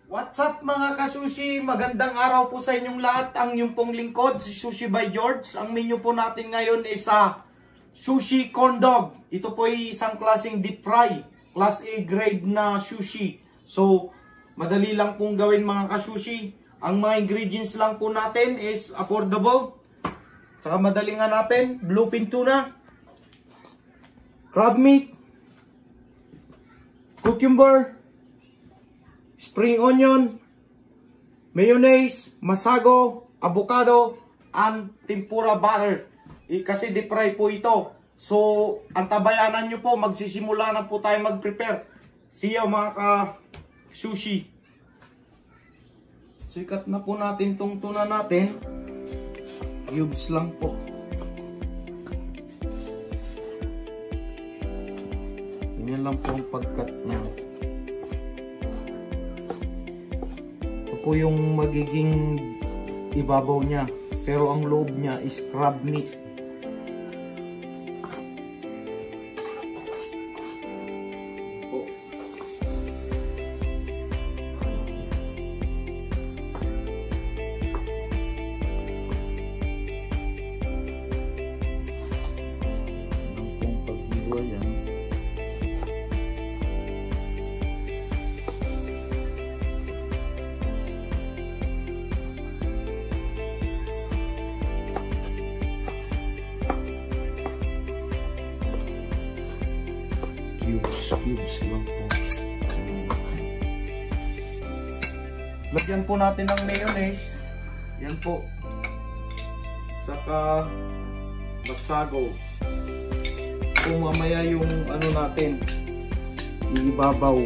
What's up mga kasushi? Magandang araw po sa inyong lahat. Ang inyong pong lingkod, si Sushi by George. Ang menu po natin ngayon is sushi corn dog. Ito po ay isang klaseng deep fry. Class A grade na sushi. So, madali lang pong gawin mga kasushi. Ang mga ingredients lang po natin is affordable. Saka madaling hanapin. Bluefin tuna, crab meat, cucumber, spring onion, mayonnaise, masago, avocado, and tempura butter. Kasi deep fry po ito. So, ang tabayanan nyo po, magsisimula na po tayo mag-prepare. See you mga ka-sushi. Sikat na po natin itong tuna natin. Cubes lang po. Ganyan lang po ang pagkat niya. Po yung magiging ibabaw niya, pero ang loob niya is crab meat. Po. Ang pong pag-iwa yan. Cubes lang po. Lagyan po natin ng mayonnaise. Yan po. Saka masago. Kung mamaya yung ano natin, ibabaw.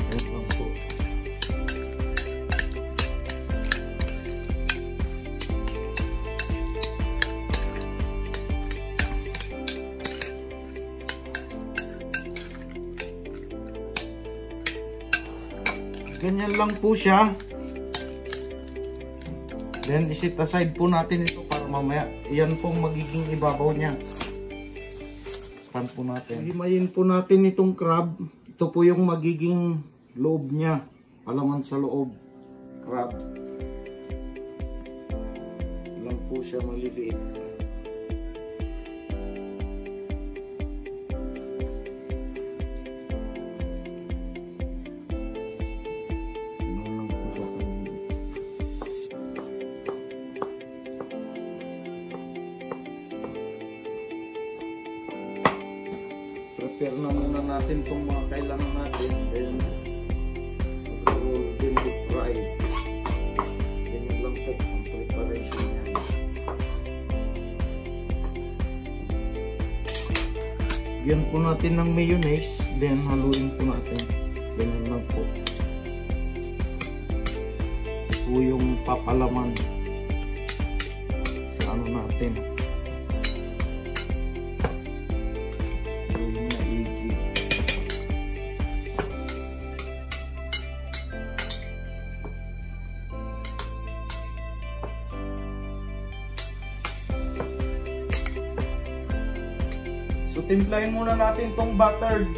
Yan lang po. Ganyan lang po siya. Then isit aside po natin ito para mamaya. Yan pong magiging ibabaw niya. Span po natin. Himayin po natin itong crab. Ito po yung magiging loob niya. Palaman sa loob. Crab. Lang po siya maliliit. Prepare na muna natin itong mga kailangan natin. Then, mag-roll din deep fry. Ganyan lang po ang preparation niya. Bigyan po natin ng mayonnaise. Then, haluin po natin. Ganyan lang po. Ito po yung papalaman sa ano natin. So, timplahin muna natin itong buttered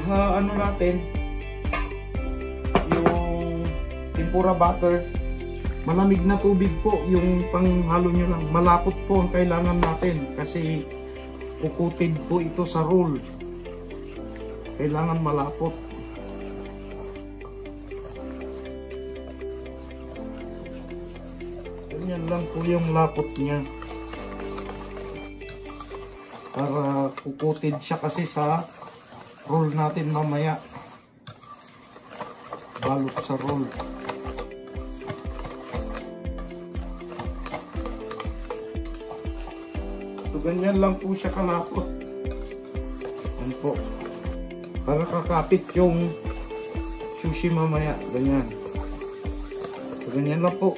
ano natin, yung tempura butter. Malamig na tubig po yung panghalo nyo lang. Malapot po ang kailangan natin kasi kukutid po ito sa roll. Kailangan malapot. Ganyan lang po yung lapot niya. Para kukutid siya kasi sa roll natin mamaya. Balot sa roll. So ganyan lang po siya kalapot. Yan po. Para kakapit yung sushi mamaya. Ganyan. So ganyan lang po.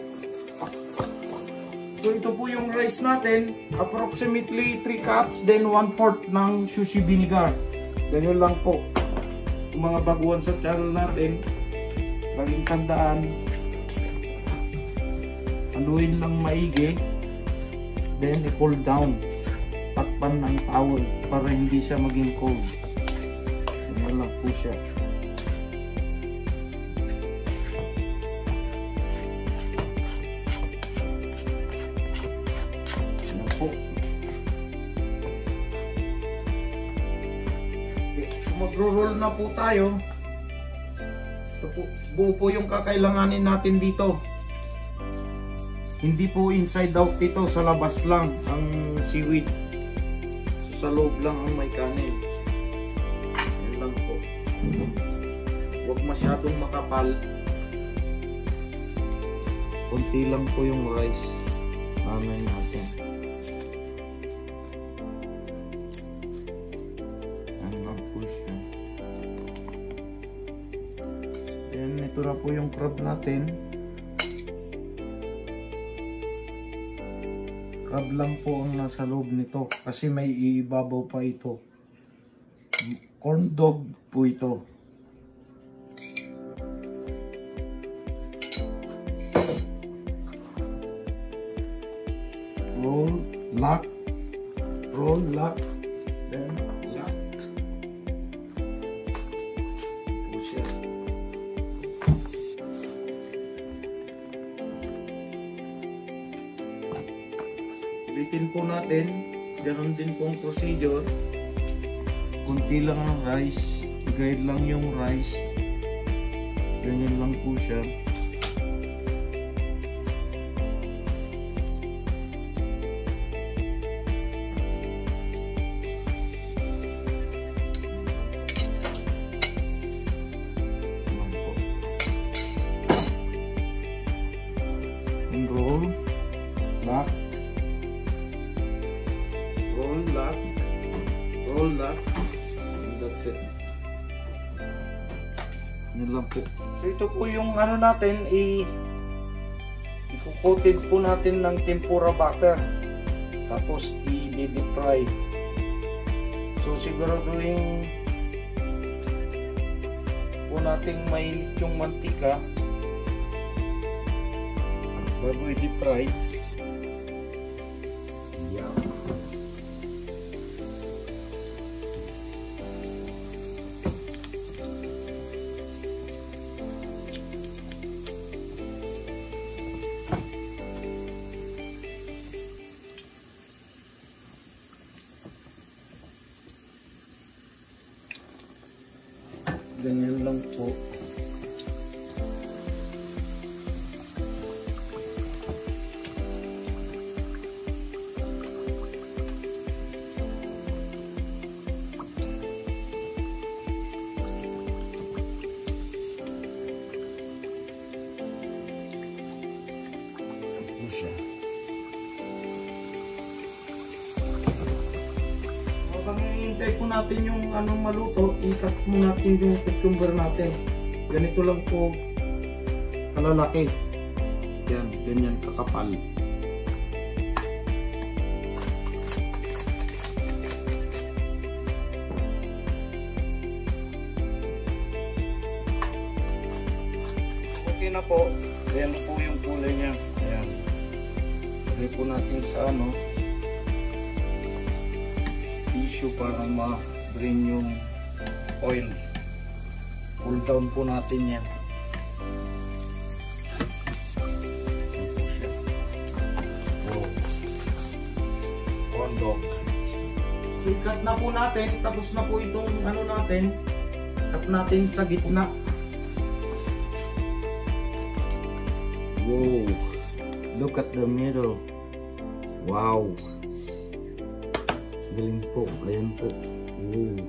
So ito po yung rice natin, approximately 3 cups, then 1/4 ng sushi vinegar. Ganyan lang po. Yung mga baguhan sa channel natin, laging tandaan, haluin lang maigi, then i-pull down. Takpan ng towel para hindi siya maging cold. Ganyan lang po siya. Magro-roll na po tayo. Ito po, buo po yung kakailanganin natin dito. Hindi po inside out ito, sa labas lang ang seaweed. So, sa loob lang ang may kanin. Yan lang po. Huwag masyadong makapal. Kunti lang po yung rice. Namin natin. Yan lang po siya. Yan, ito na po yung crab natin. Crab lang po ang nasa loob nito kasi may ibabaw pa ito. Corn dog po ito. Roll, lock, then lock. Po siya. Ulitin po natin, ganoon din pong procedure. Kunti lang ang rice, guide lang yung rice. Ganyan lang po siya. Roll, lock, roll, lock, roll, lock, and that's it. Yan lang po. So ito po yung ano natin, i-coated po natin ng tempura butter, tapos i-deep fry. So siguraduhin po nating mainit yung mantika bago i-deep fry. Yan. Ganyan lang po. Habang hinihintay po natin yung anong maluto, i-cut mo natin yung cucumber natin. Ganito lang po kalalaki. Yan, ganyan kakapal. Okay na po. Ayan po yung kulay niya. Ayan. Lagay po natin sa ano, tissue para ma-drain yung oil. Cool down po natin yan. Corn dog. So, i-cut na po natin. Tapos na po itong ano natin. Cut natin sa gitna. Wow. Look at the middle. Wow. Galing po. Ayan po. Wow.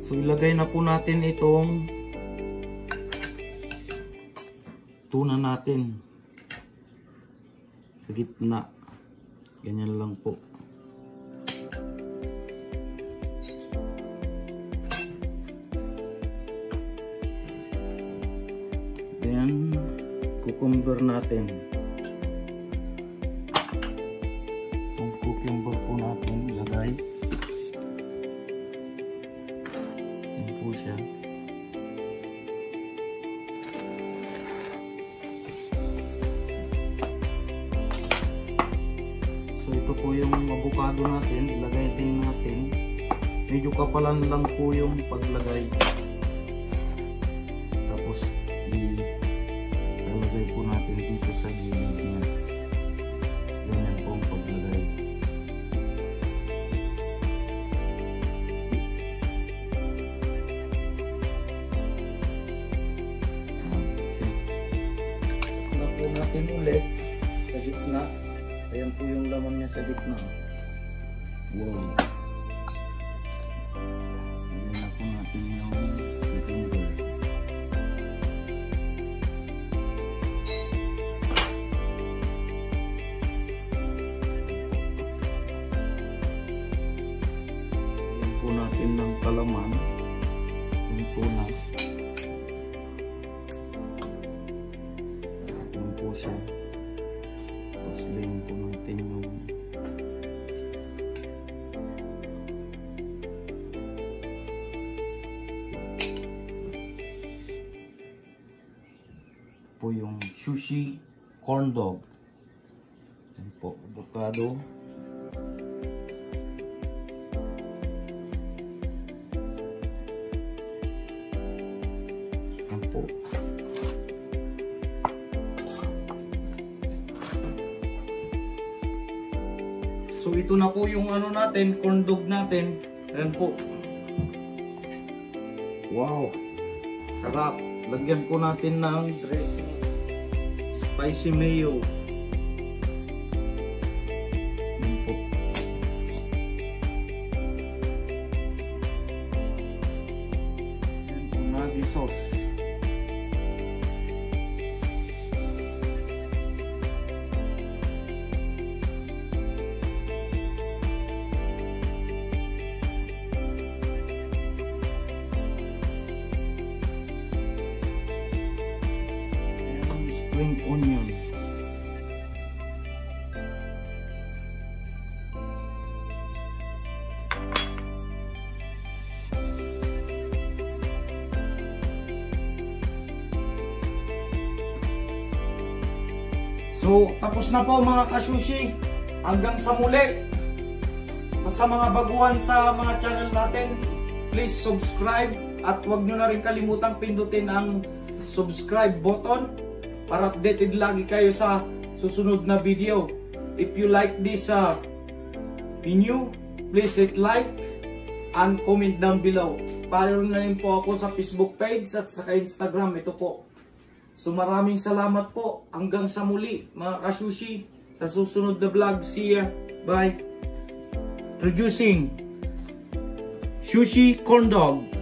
So, ilagay na po natin itong tuna natin sa gitna. Ganyan lang po. Then, cucumber natin. Itong cucumber po natin ilagay. Yan po siya. So ito po yung avocado natin, ilagay din natin. Medyo kapalan lang po yung paglagay. Tapos ilagay po natin dito sa gilid niya. Ganyan po ang paglagay. ulit sa gitna. Ayan po yung laman niya sa gitna. Wow. Ayan na po natin yung cucumber. Ayan po natin ng palaman. Yung tuna. Ayan po siya. Tapos lagyan po natin yung po yung sushi corn dog. Ayan po, avocado. Ayan po. So ito na po yung ano natin, corn dog natin. Ayan po. Wow. Sarap. Lagyan po natin ng dressing. Spicy mayo. Ayan po. Ayan po, nagi sauce. Spring onion. So, tapos na po mga ka-sushi. Hanggang sa muli. At sa mga baguhan sa mga channel natin, please subscribe at huwag nyo na rin kalimutang pindutin ang subscribe button para updated lagi kayo sa susunod na video. If you like this video, please hit like and comment down below. Follow na rin po ako sa Facebook page at sa Instagram. Ito po. So maraming salamat po. Hanggang sa muli mga ka-sushi. Sa susunod na vlog. See ya. Bye. Introducing Sushi Corn Dog.